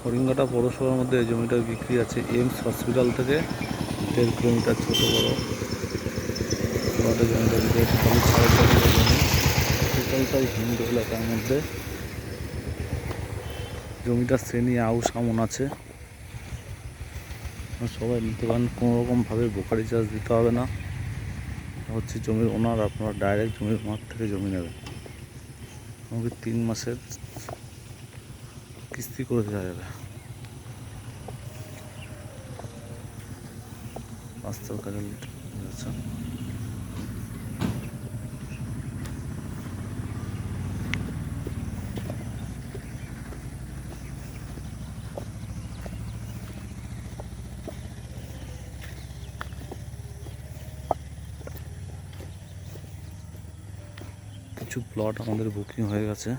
হরিঙ্গাটা পৌরসভার মধ্যে এই জমিটা বিক্রি আছে এইমস হসপিটাল থেকে 1.5 কিলোমিটার। ছোট বড় জমিটা বিক্রি খালি 4.5 জমি, টোটালটাই হিন্দু এলাকার মধ্যে। জমিটার শ্রেণী আউশ আমন আছে, সবাই নিতে পারেন, কোনোরকমভাবে ব্রোকারি চার্জ দিতে হবে না। হচ্ছে জমির ওনার, আপনারা ডাইরেক্ট জমির মাঠ থেকে জমি নেবেন। আমাকে 3 মাসের কিস্তি করে দেওয়া যাবে। রাস্তার কাজে আচ্ছা, কিছু প্লট আমাদের বুকিং হয়ে গেছে।